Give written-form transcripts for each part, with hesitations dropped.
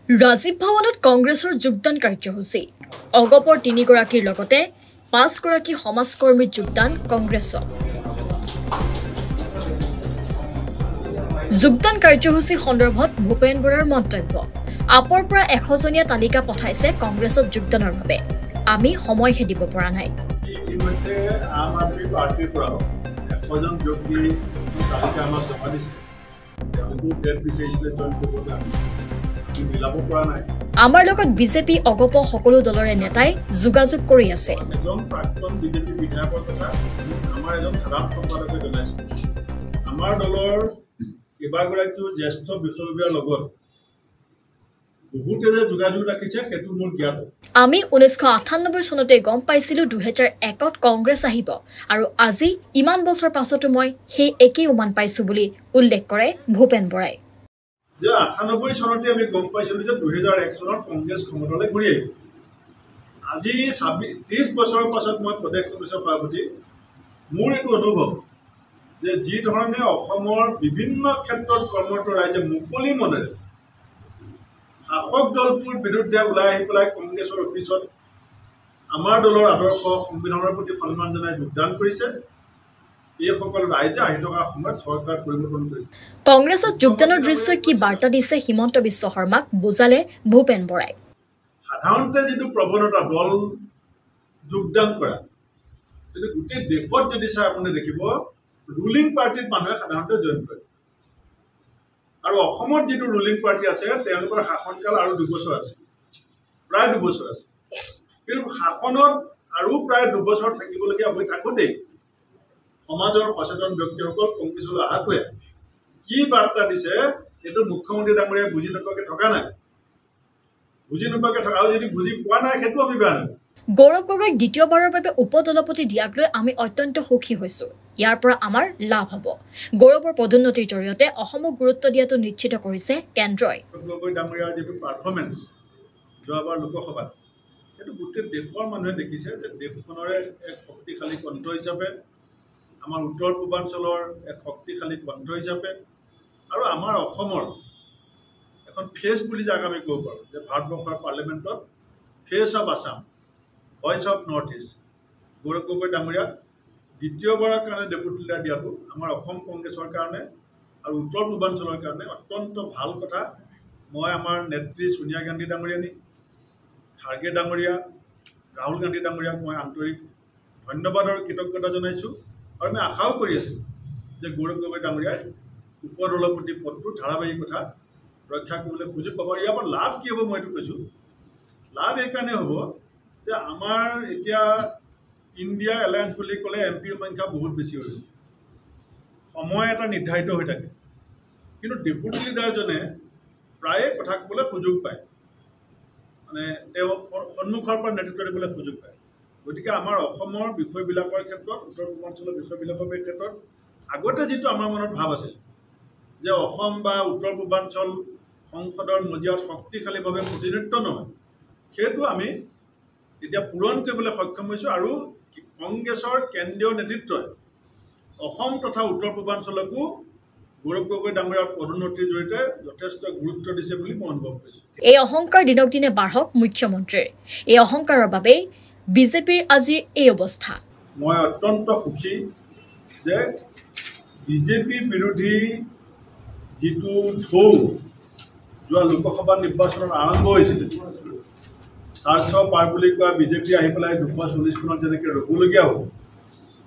ৰাজীৱ ভৱনত কংগ্ৰেছৰ যোগদান কাৰ্যসূচী অগপৰ ৩ গৰাকীৰ লগতে ৫ গৰাকী সমাজকৰ্মীৰ যোগদান কংগ্ৰেছত যোগদান কাৰ্যসূচী সন্দৰ্ভত ভূপেন বৰাৰ মন্তব্য আপৰ পৰা ১০০ জনীয়া তালিকা পঠাইছে কংগ্ৰেছত যোগদানৰ বাবে আমি সময় খেদিব পৰা নাই ইতিমধ্যে আম আদমি পাৰ্টিৰ পৰা ১০০ জন ব্যক্তি তালিকা আমাক জমা দিছে তেওঁলোকো ডেট বিচাৰিছিলে জইন কৰিবলৈ আমাৰ লগত বিজেপি অগপ সকলো দলৰে নেতাই যোগাযোগ কৰি আছে এজন প্ৰাক্তন বিজেপি বিধায়কৰ কথা আমাৰ এজন সাধাৰণ সম্পাদকে জনাইছে আমাৰ দলৰ কেইবাগৰাকীও জ্যেষ্ঠ বিষয়ববীয়াৰ লগত বহুতে যে যোগাযোগ ৰাখিছে সেইটো মোৰ জ্ঞাত আমি 1998 চনতে গম পাইছিলো 2001ত কংগ্ৰেছ আহিব আৰু আজি ইমান বছৰ পাছতো মই সেই একেই উমান পাইছো বুলি উল্লেখ কৰে ভূপেন বৰাই যে 98 চনতে আমি গম পাইছিলো যে 2001 চনত কংগ্ৰেছ ক্ষমতালৈ ঘূৰি আহিব আজি 30 বছৰৰ পাছত মই প্ৰদেশ কংগ্ৰেছৰ সভাপতি মোৰ এইটো অনুভৱ যে যি ধৰণে অসমৰ বিভিন্ন ক্ষেত্ৰত কৰ্মৰত ৰাইজে মুকলি মনেৰে শাসক দলটোৰ বিৰুদ্ধে ওলাই আহি পেলাই কংগ্ৰেছৰ অফিচত আমাৰ দলৰ আদৰ্শ সংবিধানৰ প্ৰতি সন্মান জনাই যোগদান কৰিছে কংগ্ৰেছত যোগদানৰ দৃশ্যই কি বাৰ্তা দিছে হিমন্ত বিশ্ব শৰ্মাক বুজালে ভূপেন বৰাই সাধাৰণতে যিটো প্ৰৱণতা দল যোগদান কৰা কিন্তু গোটেই দেশত যদি চাই আপুনি দেখিব ৰুলিং পাৰ্টিৰ মানুহে সাধাৰণতে জইন কৰে আৰু অসমত যিটো ৰুলিং পাৰ্টি আছে তেওঁলোকৰ শাসনকাল আৰু 2 বছৰ আছে প্ৰায় 2 বছৰ আছে কিন্তু শাসনত আৰু প্ৰায় 2 বছৰ থাকিবলগীয়া হৈ থাকোঁতেই সমাজৰ সচেতন ব্যক্তিসকল কংগ্ৰেছলৈ অহাটোৱে কি বাৰ্তা দিছে এইটো মুখ্যমন্ত্ৰী ডাঙৰীয়াই বুজি নোপোৱাকৈ থকা নাই বুজি নোপোৱাকৈ থকা আৰু যদি বুজি পোৱা নাই সেইটো আমি বেয়া নাই গৌৰৱ গগৈক দ্বিতীয়বাৰৰ বাবে উপদলপতি দিয়াক লৈ আমি অত্যন্ত সুখী হৈছো ইয়াৰ পৰা আমাৰ লাভ হ'ব গৌৰৱৰ পদোন্নতিৰ জৰিয়তে অসমক গুৰুত্ব দিয়াটো নিশ্চিত কৰিছে কেন্দ্ৰই গগৈ ডাঙৰীয়াৰ যিটো পাৰফৰ্মেন্স যোৱাবাৰ লোকসভাত এইটো গোটেই দেশৰ মানুহে দেখিছে যে দেশখনৰে এক শক্তিশালী কণ্ঠ হিচাপে আমাৰ উত্তৰ পূৰ্বাঞ্চলৰ এক শক্তিশালী কণ্ঠ হিচাপে আৰু আমাৰ অসমৰ এখন ফেচ বুলি যাক আমি ক'ব পাৰোঁ যে ভাৰতবৰ্ষৰ পাৰ্লিমেণ্টত face of Assam voice of North East Gaurav Gogoi ডাঙৰীয়াক দ্বিতীয়বাৰৰ কাৰণে ডেপুটি লিডাৰ দিয়াটো আমাৰ অসম কংগ্ৰেছৰ কাৰণে আৰু উত্তৰ পূৰ্বাঞ্চলৰ কাৰণে অত্যন্ত ভাল কথা মই আমাৰ নেত্ৰী সোনিয়া গান্ধী ডাঙৰীয়ানী খাৰ্গে ডাঙৰীয়া ৰাহুল গান্ধী ডাঙৰীয়াক মই আন্তৰিক ধন্যবাদ আৰু কৃতজ্ঞতা জনাইছোঁ আৰু আমি আশাও কৰি আছোঁ যে গৌৰৱ গগৈ ডাঙৰীয়াই উপদলপতি পদটো ধাৰাবাহিকতা ৰক্ষা কৰিবলৈ সুযোগ পাব ইয়াৰ পৰা লাভ কি হ'ব মই এইটো কৈছোঁ লাভ এইকাৰণে হ'ব যে আমাৰ এতিয়া ইণ্ডিয়া এলায়েন্স বুলি ক'লে এমপিৰ সংখ্যা বহুত বেছি হৈ সময় এটা নিৰ্ধাৰিত হৈ থাকে কিন্তু ডেপুটি লিডাৰজনে প্ৰায়ে কথা ক'বলৈ সুযোগ পায় মানে তেওঁ সন্মুখৰ পৰা নেতৃত্ব দিবলৈ সুযোগ পায় গতিকে আমাৰ অসমৰ বিষয়বিলাকৰ ক্ষেত্ৰত উত্তৰ পূৰ্বাঞ্চলৰ বিষয়বিলাকৰ ক্ষেত্ৰত আগতে যিটো আমাৰ মনত ভাৱ আছিল যে অসম বা উত্তৰ পূৰ্বাঞ্চল সংসদৰ মজিয়াত শক্তিশালীভাৱে প্ৰতিনিধিত্ব নহয় সেইটো আমি এতিয়া পূৰণ কৰিবলৈ সক্ষম হৈছোঁ আৰু কংগ্ৰেছৰ কেন্দ্ৰীয় নেতৃত্বই অসম তথা উত্তৰ পূৰ্বাঞ্চলকো গৌৰৱ গগৈ ডাঙৰীয়াৰ পদোন্নতিৰ জৰিয়তে যথেষ্ট গুৰুত্ব দিছে বুলি মই অনুভৱ কৰিছোঁ এই অহংকাৰ দিনক দিনে বাঢ়ক মুখ্যমন্ত্ৰীৰ এই অহংকাৰৰ বাবেই বিজেপিৰ আজিৰ এই অৱস্থা মই অত্যন্ত সুখী যে বিজেপি বিৰোধী যিটো ঢৌ যোৱা লোকসভা নিৰ্বাচনত আৰম্ভ হৈছিল চাৰ্চ পাৰ বুলি কোৱা বিজেপি আহি পেলাই 240খনত যেনেকৈ ৰ'বলগীয়া হ'ল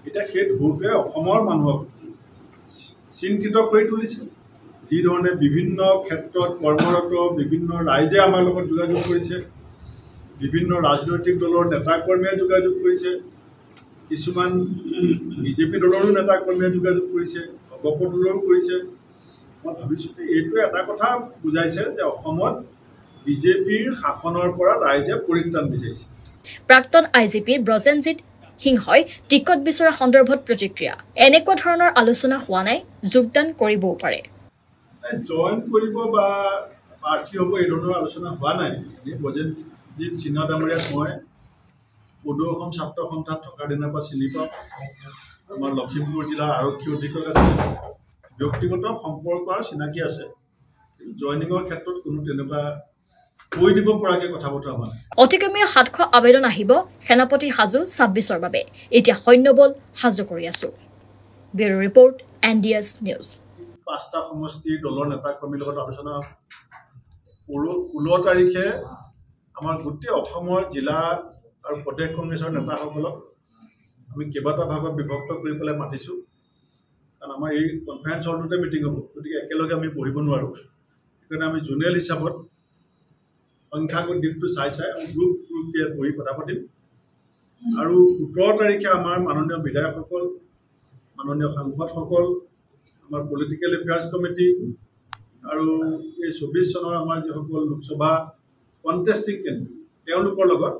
এতিয়া সেই ঢৌটোৱে অসমৰ মানুহক চিন্তিত কৰি তুলিছে যিধৰণে বিভিন্ন ক্ষেত্ৰত কৰ্মৰত বিভিন্ন ৰাইজে আমাৰ লগত যোগাযোগ কৰিছে বিভিন্ন ৰাজনৈতিক দলৰ নেতাকৰ্মীয়ে যোগাযোগ কৰিছে কিছুমান বিজেপি দলৰো নেতাকৰ্মীয়ে যোগাযোগ কৰিছে অগপ দলৰো কৰিছে মই ভাবিছোঁ যে এইটো এটা কথা বুজাইছে যে অসমত বিজেপিৰ শাসনৰ পৰা ৰাইজে পৰিত্ৰাণ বিচাৰিছে প্ৰাক্তন আইজিপি ব্ৰজেনজিৎ সিংহই টিকট বিচৰা সন্দৰ্ভত প্ৰতিক্ৰিয়া এনেকুৱা ধৰণৰ আলোচনা হোৱা নাই যোগদান কৰিবও পাৰে জইন কৰিব বা প্ৰাৰ্থী হ'ব এই ধৰণৰ আলোচনা হোৱা নাই ব্ৰজেনজিৎ সিংহ ডাঙৰীয়াক মই পদু অসম ছাত্ৰ সন্থাত থকাৰ দিনৰ পৰা চিনি পাওঁ আমাৰ লখিমপুৰ জিলাৰ আৰক্ষী অধীক্ষক আছিল ব্যক্তিগত সম্পৰ্ক আৰু চিনাকি আছে জইনিঙৰ ক্ষেত্ৰত কোনো তেনেকুৱা কৈ দিব পৰাকৈ কথা বতৰা হোৱা নাই। অতি কমেও 700 আবেদন আহিব সেনাপতি সাজু 26ৰ বাবে এতিয়া সৈন্যবল সাজু কৰি আছো। Bureau report NDS news. 5টা সমষ্টিৰ দলৰ নেতাকৰ্মীৰ লগত আলোচনা 16 তাৰিখে আমাৰ গোটেই অসমৰ জিলা আৰু প্ৰদেশ কংগ্ৰেছৰ নেতাসকলক আমি কেইবাটা ভাগত বিভক্ত কৰি পেলাই মাতিছোঁ। কাৰণ আমাৰ এই কনফাৰেন্স হলটোতে মিটিং হ'ব, গতিকে একেলগে আমি বহিব নোৱাৰোঁ। সেইকাৰণে আমি জোনেল হিচাপত সংখ্যাগত দিশটো চাই আমি গ্ৰুপকে বহি কথা পাতিম। আৰু 17 তাৰিখে আমাৰ মাননীয় বিধায়কসকল, মাননীয় সাংসদসকল, আমাৰ পলিটিকেল এফেয়াৰ্ছ কমিটি আৰু এই 24 চনৰ আমাৰ যিসকল লোকসভা কণ্টেষ্টিং কেণ্ডিডেট তেওঁলোকৰ লগত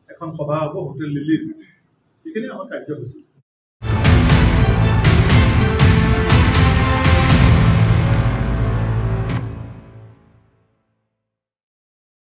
এখন সভা হ'ব হোটেল লিলিত। সেইখিনি আমাৰ কাৰ্যসূচী।